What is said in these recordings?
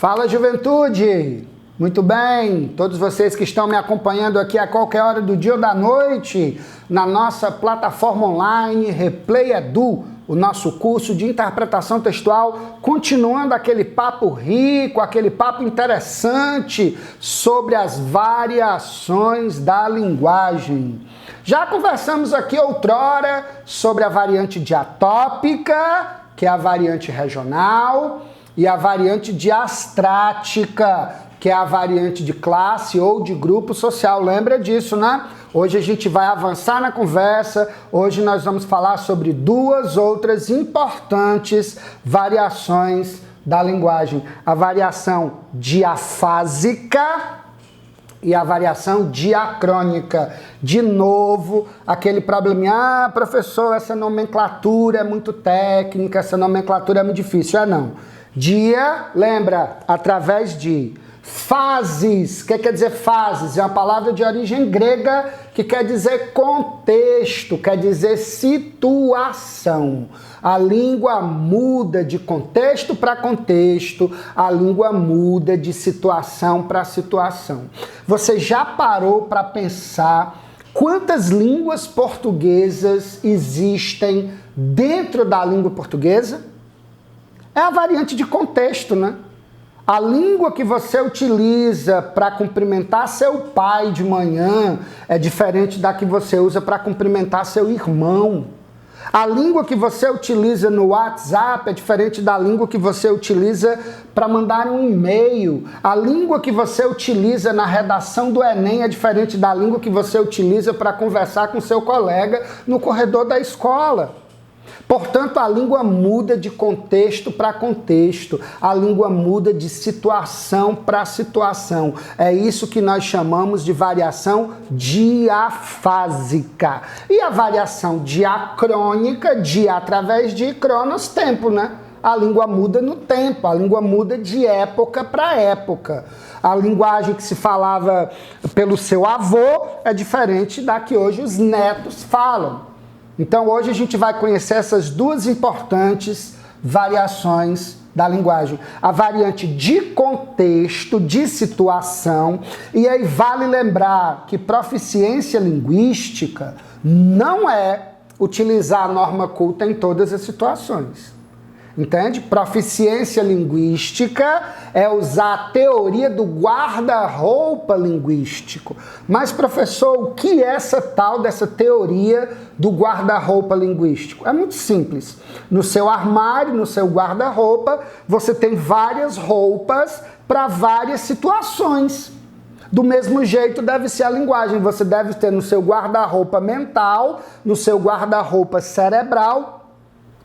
Fala, juventude! Muito bem, todos vocês que estão me acompanhando aqui a qualquer hora do dia ou da noite, na nossa plataforma online Replay Edu, o nosso curso de interpretação textual, continuando aquele papo rico, aquele papo interessante sobre as variações da linguagem. Já conversamos aqui outrora sobre a variante diatópica, que é a variante regional, e a variante diastrática, que é a variante de classe ou de grupo social. Lembra disso, né? Hoje a gente vai avançar na conversa. Hoje nós vamos falar sobre duas outras importantes variações da linguagem. A variação diafásica e a variação diacrônica. De novo, aquele probleminha, professor, essa nomenclatura é muito técnica, essa nomenclatura é muito difícil. Não. Dia, lembra, através de fases. O que quer dizer fases? É uma palavra de origem grega que quer dizer contexto, quer dizer situação. A língua muda de contexto para contexto, a língua muda de situação para situação. Você já parou para pensar quantas línguas portuguesas existem dentro da língua portuguesa? É a variante de contexto, né? A língua que você utiliza para cumprimentar seu pai de manhã é diferente da que você usa para cumprimentar seu irmão. A língua que você utiliza no WhatsApp é diferente da língua que você utiliza para mandar um e-mail. A língua que você utiliza na redação do Enem é diferente da língua que você utiliza para conversar com seu colega no corredor da escola. Portanto, a língua muda de contexto para contexto, a língua muda de situação para situação. É isso que nós chamamos de variação diafásica. E a variação diacrônica, dia através de cronos, tempo, né? A língua muda no tempo, a língua muda de época para época. A linguagem que se falava pelo seu avô é diferente da que hoje os netos falam. Então hoje a gente vai conhecer essas duas importantes variações da linguagem. A variante de contexto, de situação, e aí vale lembrar que proficiência linguística não é utilizar a norma culta em todas as situações. Entende? Proficiência linguística é usar a teoria do guarda-roupa linguístico. Mas, professor, o que é essa tal dessa teoria do guarda-roupa linguístico? É muito simples. No seu armário, no seu guarda-roupa, você tem várias roupas para várias situações. Do mesmo jeito deve ser a linguagem. Você deve ter no seu guarda-roupa mental, no seu guarda-roupa cerebral,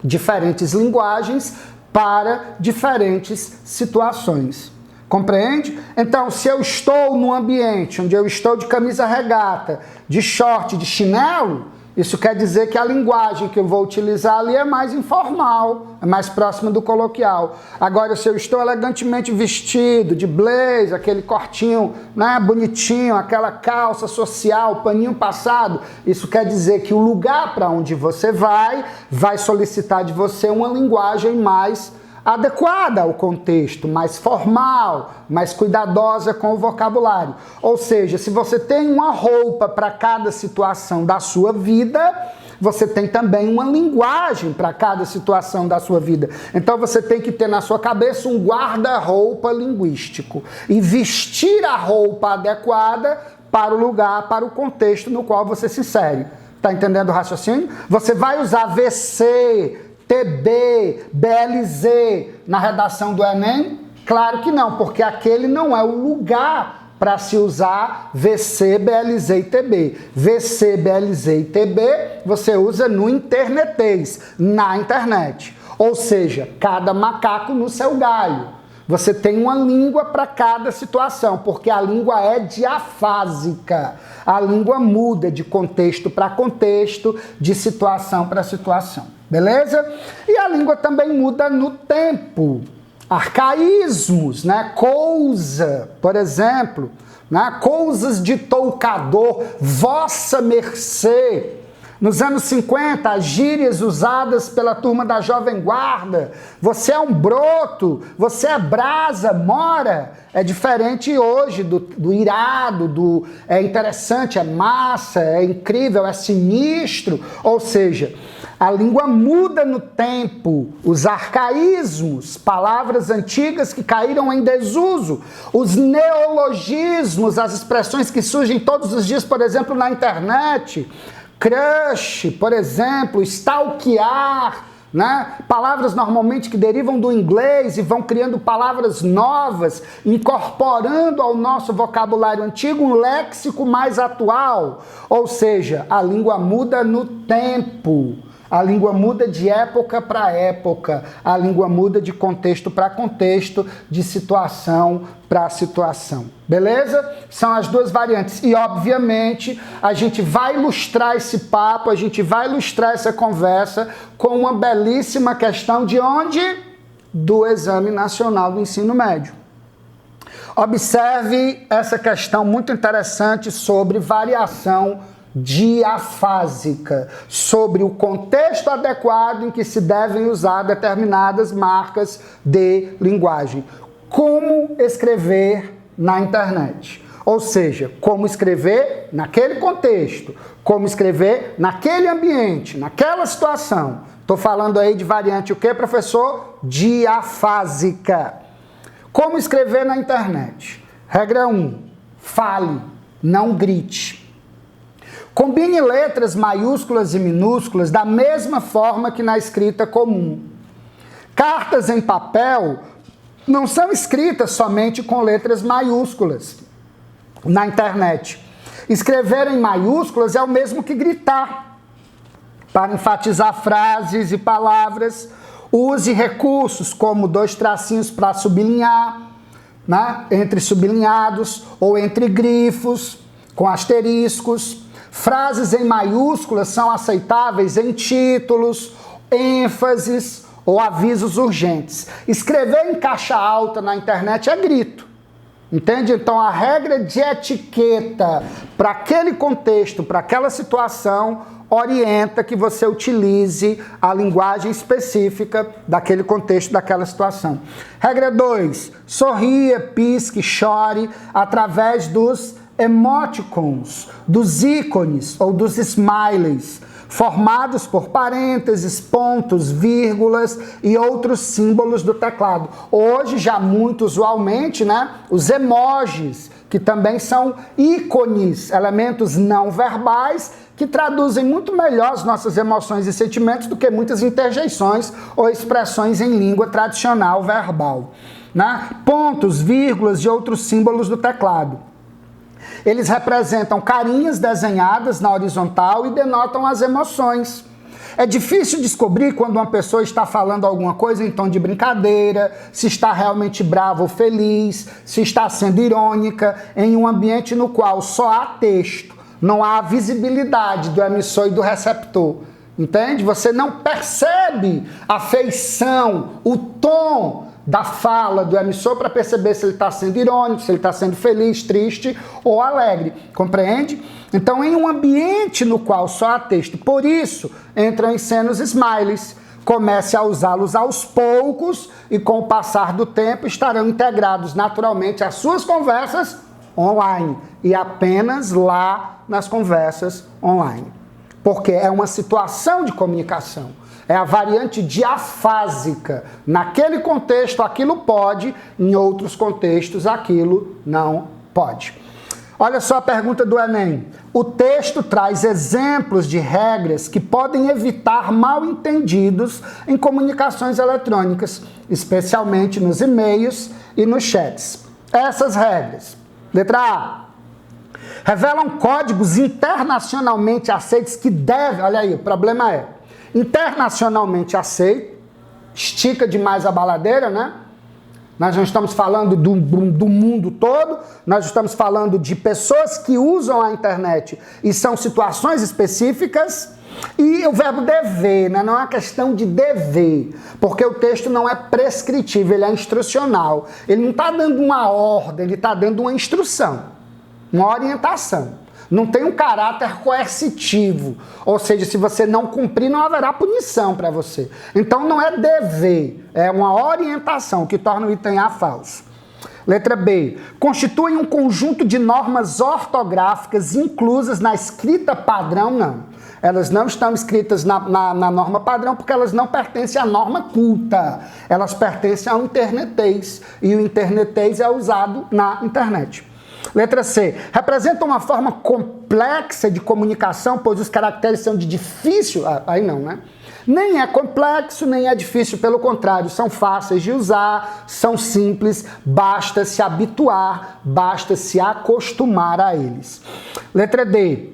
diferentes linguagens para diferentes situações. Compreende? Então, se eu estou num ambiente onde eu estou de camisa regata, de short, de chinelo, isso quer dizer que a linguagem que eu vou utilizar ali é mais informal, é mais próxima do coloquial. Agora, se eu estou elegantemente vestido, de blazer, aquele cortinho, né, bonitinho, aquela calça social, paninho passado, isso quer dizer que o lugar para onde você vai solicitar de você uma linguagem mais adequada ao contexto, mais formal, mais cuidadosa com o vocabulário. Ou seja, se você tem uma roupa para cada situação da sua vida, você tem também uma linguagem para cada situação da sua vida. Então você tem que ter na sua cabeça um guarda-roupa linguístico e vestir a roupa adequada para o lugar, para o contexto no qual você se insere. Está entendendo o raciocínio? Você vai usar VC, TB, BLZ na redação do Enem? Claro que não, porque aquele não é o lugar para se usar VC, BLZ e TB. VC, BLZ e TB você usa no internetês, na internet. Ou seja, cada macaco no seu galho. Você tem uma língua para cada situação, porque a língua é diafásica. A língua muda de contexto para contexto, de situação para situação. Beleza? E a língua também muda no tempo. Arcaísmos, né? Cousa, por exemplo, né? Coisas de toucador, vossa mercê. Nos anos 50, as gírias usadas pela turma da Jovem Guarda, você é um broto, você é brasa, mora, é diferente hoje do irado, é interessante, é massa, é incrível, é sinistro. Ou seja, a língua muda no tempo, os arcaísmos, palavras antigas que caíram em desuso, os neologismos, as expressões que surgem todos os dias, por exemplo, na internet, crush, por exemplo, stalkear, né? Palavras normalmente que derivam do inglês e vão criando palavras novas, incorporando ao nosso vocabulário antigo um léxico mais atual. Ou seja, a língua muda no tempo. A língua muda de época para época, a língua muda de contexto para contexto, de situação para situação. Beleza? São as duas variantes. E, obviamente, a gente vai ilustrar esse papo, a gente vai ilustrar essa conversa com uma belíssima questão de onde? Do Exame Nacional do Ensino Médio. Observe essa questão muito interessante sobre variação diafásica, sobre o contexto adequado em que se devem usar determinadas marcas de linguagem. Como escrever na internet. Ou seja, como escrever naquele contexto, como escrever naquele ambiente, naquela situação. Estou falando aí de variante o quê, professor? Diafásica. Como escrever na internet? Regra 1. Fale, não grite. Combine letras maiúsculas e minúsculas da mesma forma que na escrita comum. Cartas em papel não são escritas somente com letras maiúsculas na internet. Escrever em maiúsculas é o mesmo que gritar. Para enfatizar frases e palavras, use recursos como 2 tracinhos para sublinhar, né? Entre sublinhados ou entre grifos, com asteriscos. Frases em maiúsculas são aceitáveis em títulos, ênfases ou avisos urgentes. Escrever em caixa alta na internet é grito. Entende? Então a regra de etiqueta para aquele contexto, para aquela situação, orienta que você utilize a linguagem específica daquele contexto, daquela situação. Regra 2. Sorria, pisque, chore através dos emoticons, dos ícones ou dos smileys, formados por parênteses, pontos, vírgulas e outros símbolos do teclado. Hoje, já muito usualmente, né, os emojis, que também são ícones, elementos não verbais, que traduzem muito melhor as nossas emoções e sentimentos do que muitas interjeições ou expressões em língua tradicional verbal. Né? Pontos, vírgulas e outros símbolos do teclado. Eles representam carinhas desenhadas na horizontal e denotam as emoções. É difícil descobrir quando uma pessoa está falando alguma coisa em tom de brincadeira, se está realmente brava ou feliz, se está sendo irônica, em um ambiente no qual só há texto, não há visibilidade do emissor e do receptor. Entende? Você não percebe a feição, o tom da fala do emissor para perceber se ele está sendo irônico, se ele está sendo feliz, triste ou alegre. Compreende? Então, em um ambiente no qual só há texto, por isso, entram em cena os smileys. Comece a usá-los aos poucos e, com o passar do tempo, estarão integrados naturalmente às suas conversas online e apenas lá nas conversas online. Porque é uma situação de comunicação. É a variante diafásica. Naquele contexto, aquilo pode, em outros contextos, aquilo não pode. Olha só a pergunta do Enem. O texto traz exemplos de regras que podem evitar mal-entendidos em comunicações eletrônicas, especialmente nos e-mails e nos chats. Essas regras. Letra A. Revelam códigos internacionalmente aceitos que devem... Olha aí, o problema é... internacionalmente aceito, estica demais a baladeira, né? Nós não estamos falando do mundo todo, nós estamos falando de pessoas que usam a internet e são situações específicas. E o verbo dever, né? Não é uma questão de dever, porque o texto não é prescritivo, ele é instrucional. Ele não está dando uma ordem, ele está dando uma instrução, uma orientação. Não tem um caráter coercitivo, ou seja, se você não cumprir, não haverá punição para você. Então não é dever, é uma orientação que torna o item A falso. Letra B. Constitui um conjunto de normas ortográficas inclusas na escrita padrão? Não. Elas não estão escritas na norma padrão porque elas não pertencem à norma culta. Elas pertencem ao internetês. E o internetês é usado na internet. Letra C. Representa uma forma complexa de comunicação, pois os caracteres são de difícil... Aí não, né? Nem é complexo, nem é difícil, pelo contrário, são fáceis de usar, são simples, basta se habituar, basta se acostumar a eles. Letra D.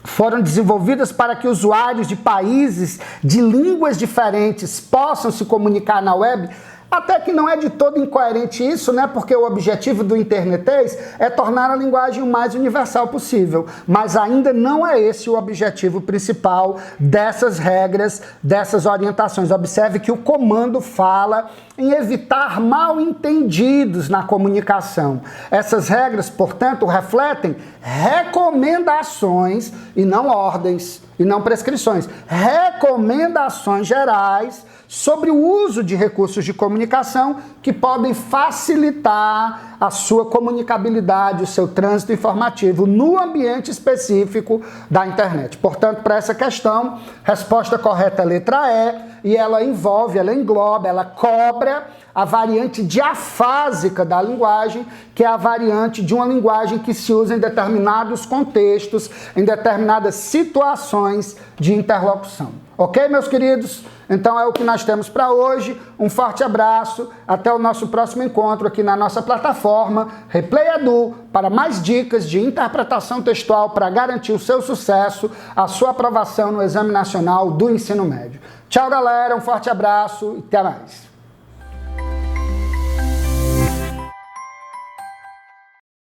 Foram desenvolvidas para que usuários de países de línguas diferentes possam se comunicar na web. Até que não é de todo incoerente isso, né? Porque o objetivo do internetês é tornar a linguagem o mais universal possível. Mas ainda não é esse o objetivo principal dessas regras, dessas orientações. Observe que o comando fala em evitar mal-entendidos na comunicação. Essas regras, portanto, refletem recomendações e não ordens, e não prescrições. Recomendações gerais sobre o uso de recursos de comunicação que podem facilitar a sua comunicabilidade, o seu trânsito informativo no ambiente específico da internet. Portanto, para essa questão, resposta correta é a letra E, e ela envolve, ela engloba, ela cobra a variante diafásica da linguagem, que é a variante de uma linguagem que se usa em determinados contextos, em determinadas situações de interlocução. Ok, meus queridos? Então é o que nós temos para hoje. Um forte abraço. Até o nosso próximo encontro aqui na nossa plataforma Replay Edu para mais dicas de interpretação textual para garantir o seu sucesso, a sua aprovação no Exame Nacional do Ensino Médio. Tchau, galera. Um forte abraço e até mais.